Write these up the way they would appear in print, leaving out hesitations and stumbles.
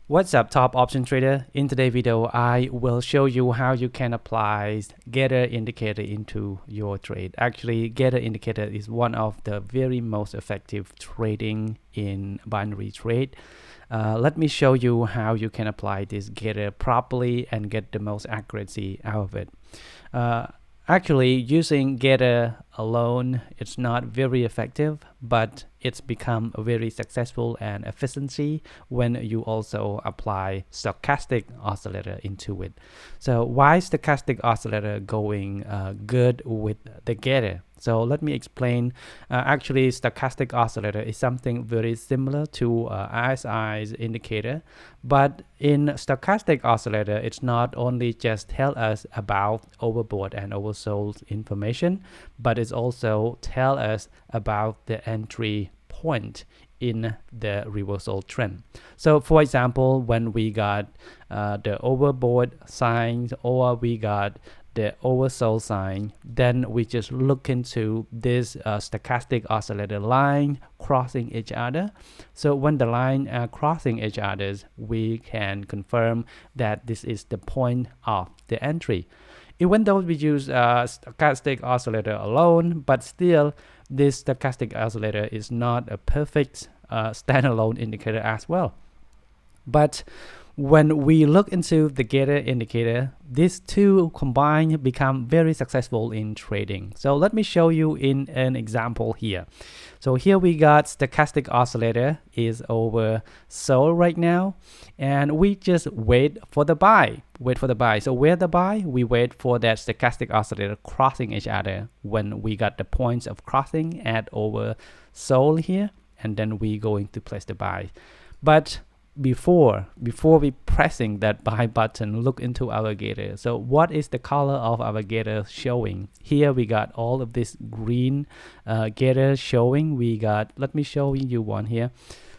What's up, top option trader? In today's video, I will show you how you can apply Gator indicator into your trade. Actually, Gator indicator is one of the very most effective trading in binary trade. Let me show you how you can apply this Gator properly and get the most accuracy out of it. Actually, using Gator alone, it's not very effective, but it's become very successful and efficiency when you also apply Stochastic Oscillator into it. So why is Stochastic Oscillator going good with the Gator? So let me explain. Actually, Stochastic Oscillator is something very similar to RSI's indicator, but in Stochastic Oscillator, it's not only just tell us about overbought and oversold information, but it's also tell us about the entry point in the reversal trend. So for example, when we got the overbought signs or we got the oversold sign, then we just look into this stochastic oscillator line crossing each other. So when the line are crossing each other, we can confirm that this is the point of the entry. Even though we use stochastic oscillator alone, but still this stochastic oscillator is not a perfect standalone indicator as well. But when we look into the Gator indicator, these two combined become very successful in trading. So let me show you in an example here. So here we got stochastic oscillator is oversold right now, and we just wait for the buy. So where the buy? We wait for that stochastic oscillator crossing each other. When we got the points of crossing at oversold here, and then we going to place the buy. But before we pressing that buy button, look into our Gator. So what is the color of our Gator showing? Here we got all of this green Gator showing. We got, let me show you one here.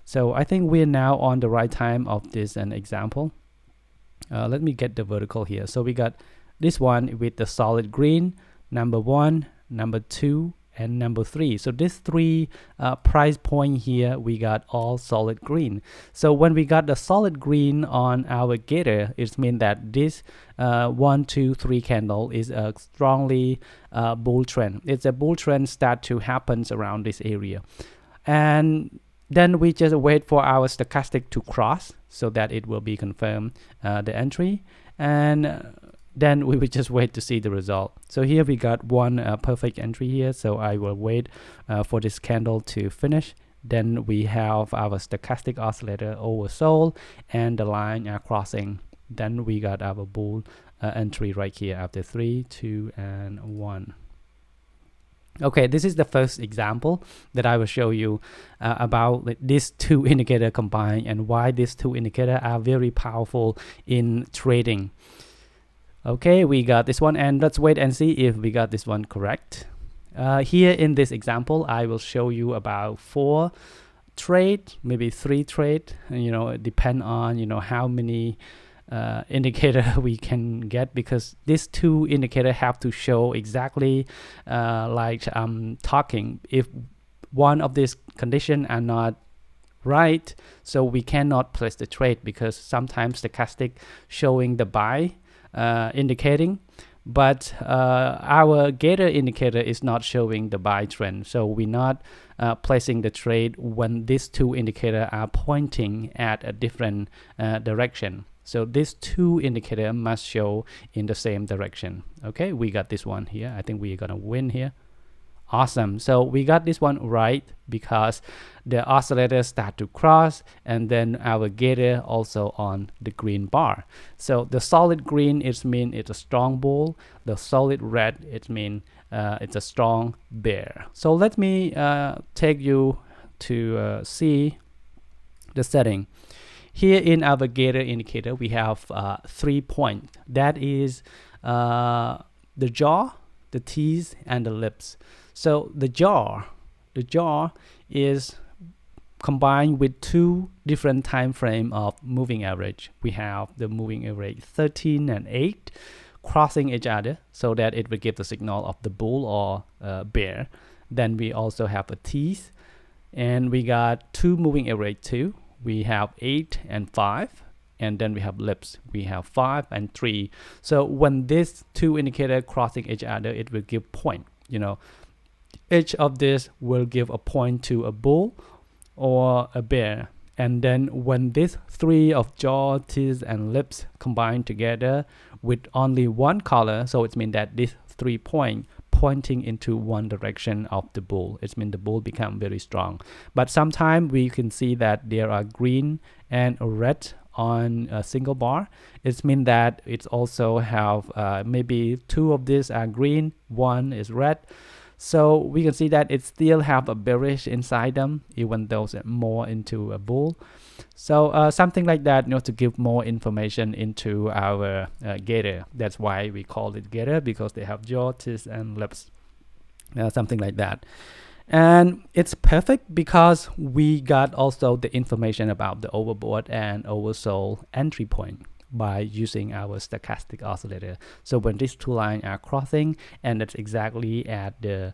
So I think we're now on the right time of this an example. Let me get the vertical here. So we got this one with the solid green, number 1, number 2, and number 3. So this 3 price point here, we got all solid green. So when we got the solid green on our Gator, it means that this 1, 2, 3 candle is a strongly bull trend. It's a bull trend start to happen around this area. And then we just wait for our stochastic to cross so that it will be confirmed the entry. And then we will just wait to see the result. So here we got one perfect entry here. So I will wait for this candle to finish. Then we have our stochastic oscillator oversold and the line are crossing. Then we got our bull entry right here after 3, 2, and 1. Okay, this is the first example that I will show you about these two indicators combined and why these two indicators are very powerful in trading. Okay, we got this one, and let's wait and see if we got this one correct. Here in this example, I will show you about 4 trade, maybe 3 trade. It depend on how many indicator we can get, because these 2 indicators have to show exactly like I'm talking. If one of these conditions are not right, so we cannot place the trade, because sometimes stochastic showing the buy indicating, but our Gator indicator is not showing the buy trend, so we're not placing the trade when these 2 indicators are pointing at a different direction. So these 2 indicators must show in the same direction. Okay, we got this one here. I think we're gonna win here. Awesome. So we got this one right because the oscillator start to cross, and then our Gator also on the green bar. So the solid green, it means it's a strong bull. The solid red, it means it's a strong bear. So let me take you to see the setting. Here in our Gator indicator, we have 3 points. That is the jaw, the teeth, and the lips. So the jaw is combined with 2 different time frame of moving average. We have the moving average 13 and 8 crossing each other, so that it will give the signal of the bull or bear. Then we also have a teeth, and we got 2 moving average 2. We have 8 and 5. and then we have lips. We have 5 and 3. So when these two indicators crossing each other, it will give point. You know, each of this will give a point to a bull or a bear. And then when these three of jaw, teeth, and lips combine together with only one color, so it means that these 3 points pointing into one direction of the bull. It means the bull become very strong. But sometimes we can see that there are green and red on a single bar. It means that it also have maybe 2 of these are green, 1 is red. So we can see that it still have a bearish inside them, even though it's more into a bull. So something like that, you know, to give more information into our Gator. That's why we call it Gator, because they have jaw, teeth, and lips, something like that. And it's perfect because we got also the information about the overbought and oversold entry point by using our stochastic oscillator. So when these two lines are crossing, and it's exactly at the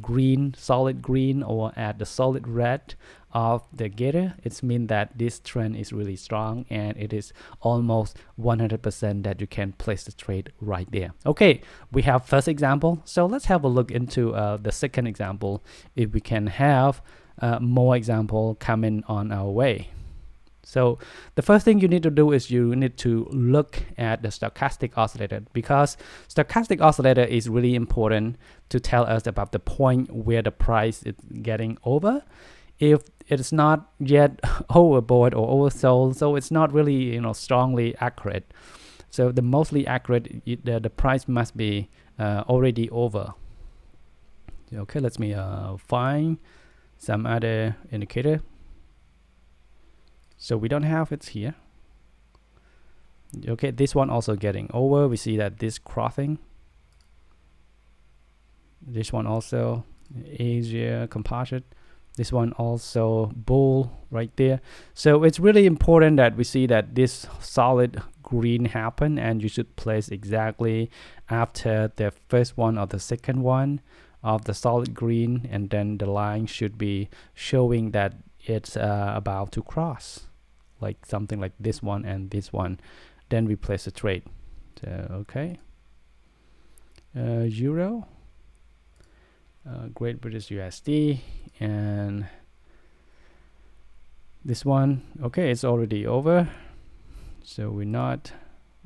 green, solid green, or at the solid red of the Gator, it means that this trend is really strong, and it is almost 100% that you can place the trade right there. Okay, we have first example. So let's have a look into the second example, if we can have more example coming on our way. So the first thing you need to do is you need to look at the stochastic oscillator, because stochastic oscillator is really important to tell us about the point where the price is getting over. If it's not yet overbought or oversold, so it's not really, you know, strongly accurate. So the mostly accurate, the price must be already over. Okay, let me find some other indicator. So we don't have it here. Okay, this one also getting over. We see that this crossing. This one also Asia composite. This one also bull right there. So it's really important that we see that this solid green happen, and you should place exactly after the first one or the second one of the solid green, and then the line should be showing that it's about to cross, like something like this one and this one. Then we place a trade. So okay, euro, Great British USD, and this one, okay, it's already over, so we're not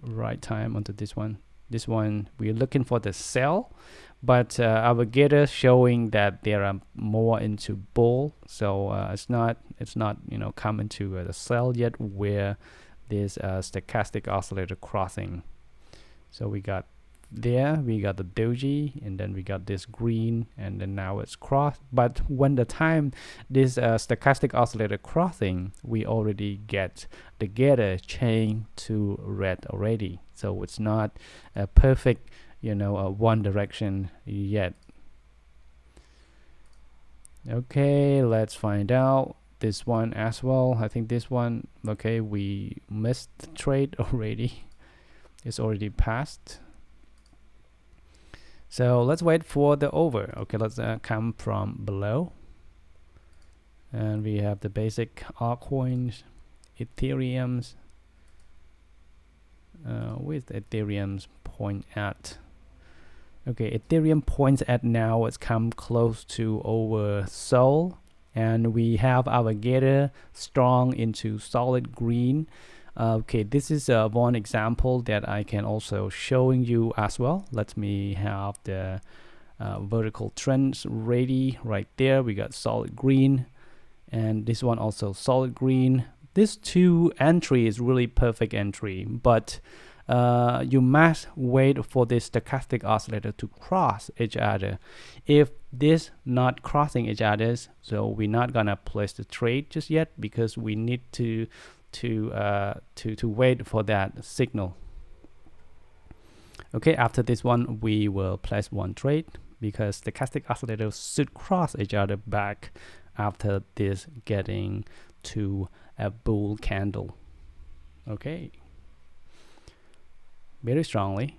right time onto this one. This one we're looking for the sell, but our Gator showing that there are more into bull, so it's not you know coming to the sell yet, where this stochastic oscillator crossing. So we got there, we got the doji, and then we got this green, and then now it's crossed. But when the time this stochastic oscillator crossing, we already get the Gator chain to red already, so it's not a perfect, you know, one direction yet. Okay, let's find out this one as well. I think this one, okay, we missed the trade already. It's already passed. So let's wait for the over. Okay, let's come from below, and we have the basic altcoins, Ethereum's. Where's the Ethereum's point at? Okay, Ethereum points at now, it's come close to oversold, and we have our Gator strong into solid green. Okay, this is one example that I can also showing you as well. Let me have the vertical trends ready right there. We got solid green, and this one also solid green. This two entry is really perfect entry, but you must wait for this stochastic oscillator to cross each other. If this not crossing each other, so we're not gonna place the trade just yet, because we need to wait for that signal. Okay, after this one we will place one trade, because the stochastic oscillator should cross each other back after this getting to a bull candle. Okay, very strongly.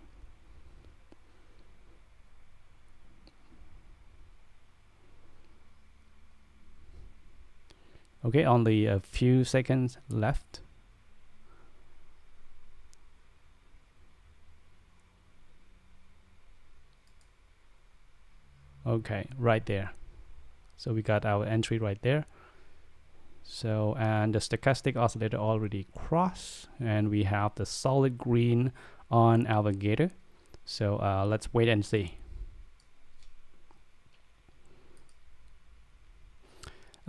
Okay, only a few seconds left. Okay, right there. So we got our entry right there. So, and the stochastic oscillator already crossed, and we have the solid green on our Gator. So let's wait and see.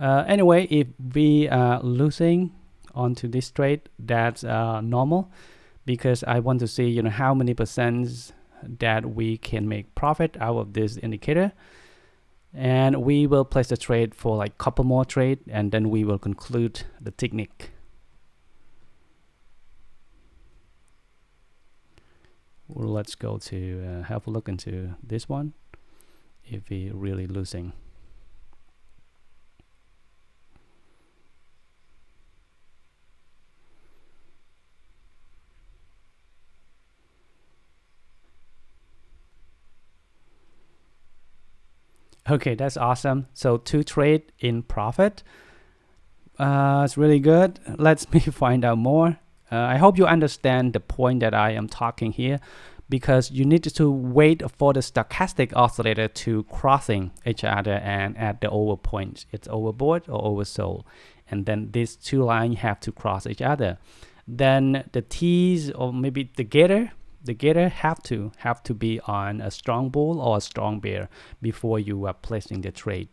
Anyway, if we are losing onto this trade, that's normal, because I want to see, you know, how many percent that we can make profit out of this indicator. And we will place the trade for like couple more trade, and then we will conclude the technique. Well, let's go to have a look into this one if we really losing. Okay, that's awesome. So 2 trade in profit. It's really good. Let me find out more. I hope you understand the point that I am talking here, because you need to wait for the stochastic oscillator to crossing each other and at the over point. It's overbought or oversold. And then these 2 lines have to cross each other. Then the T's, or maybe the Gator have to be on a strong bull or a strong bear before you are placing the trade.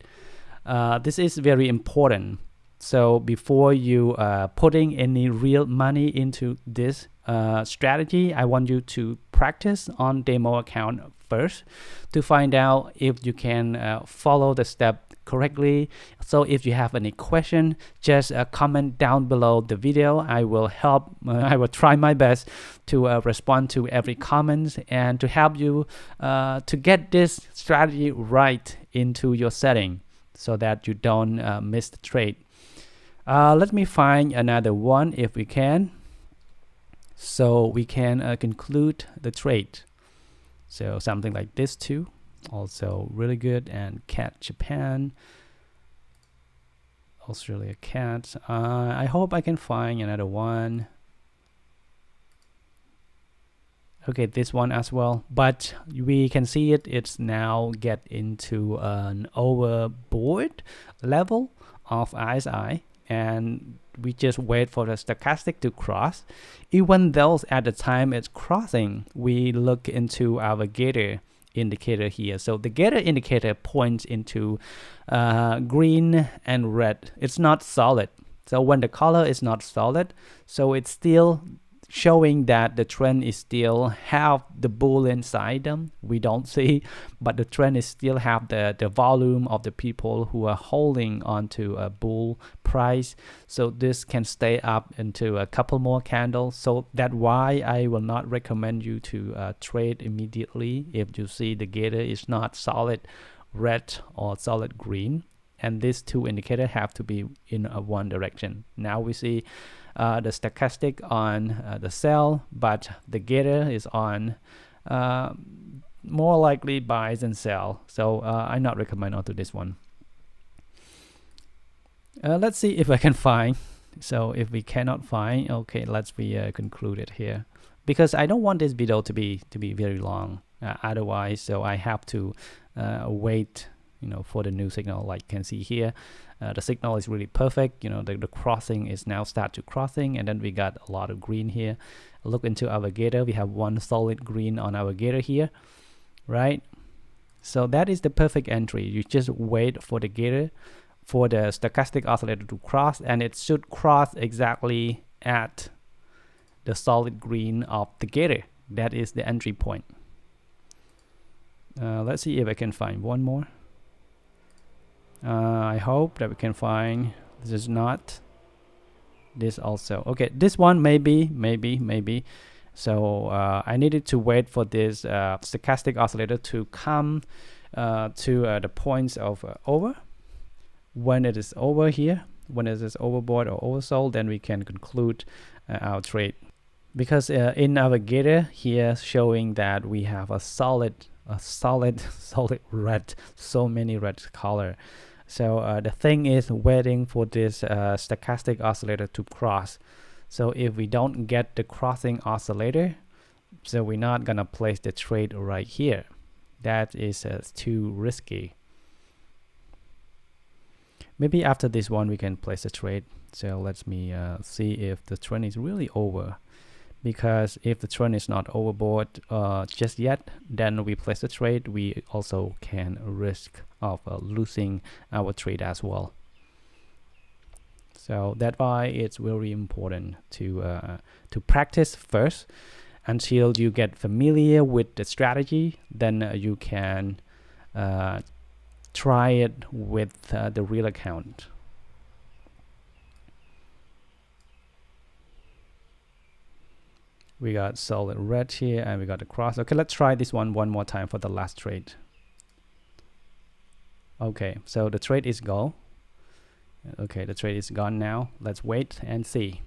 This is very important. So before you putting any real money into this strategy, I want you to practice on demo account first to find out if you can follow the step correctly. So if you have any question, just comment down below the video. I will help. I will try my best to respond to every comment and to help you to get this strategy right into your setting so that you don't miss the trade. Let me find another one if we can, so we can conclude the trade. So something like this too, also really good. And cat Japan, Australia cat. I hope I can find another one. Okay, this one as well, but we can see it's now get into an overboard level of RSI, and we just wait for the stochastic to cross. Even though at the time it's crossing, we look into our Gator indicator here. So the Gator indicator points into green and red. It's not solid. So when the color is not solid, so it's still showing that the trend is still have the bull inside them. We don't see, but the trend is still have the volume of the people who are holding onto a bull price. So this can stay up into a couple more candles. So that's why I will not recommend you to trade immediately if you see the Gator is not solid red or solid green. And these 2 indicators have to be in one direction. Now we see the stochastic on the sell, but the Gator is on more likely buys and sell. So I not recommend onto this one. Let's see if I can find. So if we cannot find, okay, let's be concluded here, because I don't want this video to be very long. Otherwise, so I have to wait, you know, for the new signal. Like you can see here, the signal is really perfect. You know, the crossing is now start to crossing, and then we got a lot of green here. Look into our Gator. We have one solid green on our Gator here, right? So that is the perfect entry. You just wait for the Gator, for the stochastic oscillator to cross, and it should cross exactly at the solid green of the Gator. That is the entry point. Let's see if I can find one more. I hope that we can find. This is not. This also. Okay, this one maybe. So I needed to wait for this stochastic oscillator to come to the points of over. When it is over here, when it is overbought or oversold, then we can conclude our trade. Because in our Gator here showing that we have a solid red, so many red color. So the thing is waiting for this stochastic oscillator to cross. So if we don't get the crossing oscillator, so we're not gonna place the trade right here. That is too risky. Maybe after this one we can place a trade. So let me see if the trend is really over. Because if the trend is not overboard just yet, then we place a trade. We also can risk of losing our trade as well. So that's why it's very important to practice first until you get familiar with the strategy. Then you can try it with the real account. We got solid red here and we got the cross. Okay, let's try this one more time for the last trade. Okay, so the trade is gone. Okay, the trade is gone now. Let's wait and see.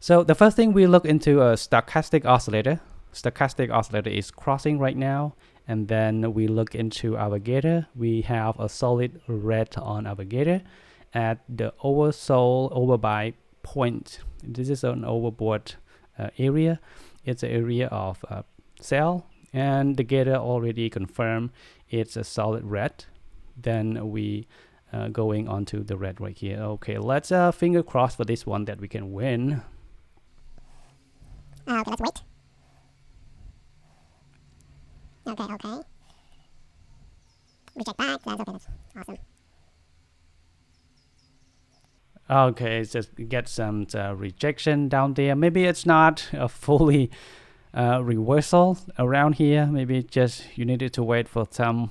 So the first thing we look into a stochastic oscillator. Stochastic oscillator is crossing right now. And then we look into our Gator. We have a solid red on our Gator at the oversold overbuy point. This is an overbought area. It's an area of sell, and the Gator already confirmed it's a solid red. Then we going on to the red right here. Okay, let's finger cross for this one that we can win. Okay, let's wait. Okay. Reject back. That's okay. That's awesome. Okay, just get some rejection down there. Maybe it's not a fully reversal around here. Maybe just you needed to wait for some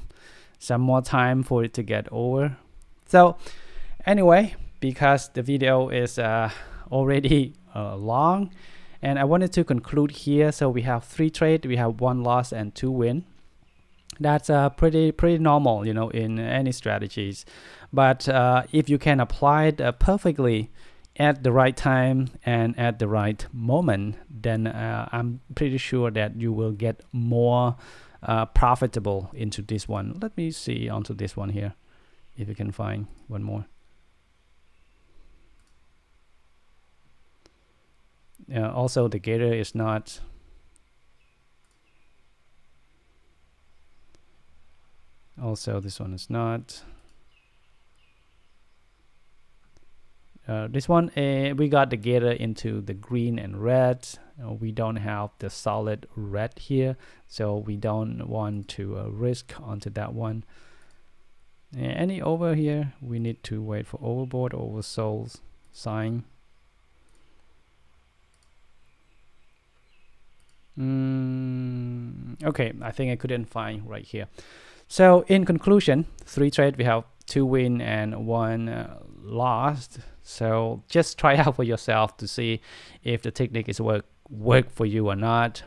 more time for it to get over. So anyway, because the video is already long, and I wanted to conclude here. So we have 3 trades. We have 1 loss and 2 win. That's pretty normal, you know, in any strategies. But if you can apply it perfectly at the right time and at the right moment, then I'm pretty sure that you will get more profitable into this one. Let me see onto this one here, if you can find one more. Also, the Gator is not. Also, this one is not. This one, we got the Gator into the green and red. We don't have the solid red here, so we don't want to risk onto that one. Any over here, we need to wait for overbought, oversold sign. Okay, I think I couldn't find right here. So in conclusion, 3 trades, we have 2 win and 1 lost. So just try out for yourself to see if the technique is work for you or not.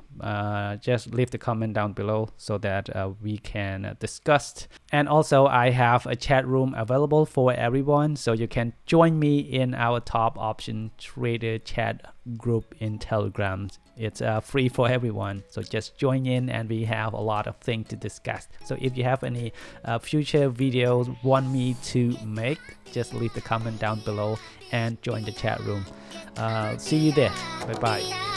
Just leave the comment down below so that we can discuss. And also I have a chat room available for everyone, so you can join me in our top option trader chat group in Telegram. It's free for everyone, so just join in and we have a lot of things to discuss. So if you have any future videos want me to make, just leave the comment down below and join the chat room. See you there. Bye bye.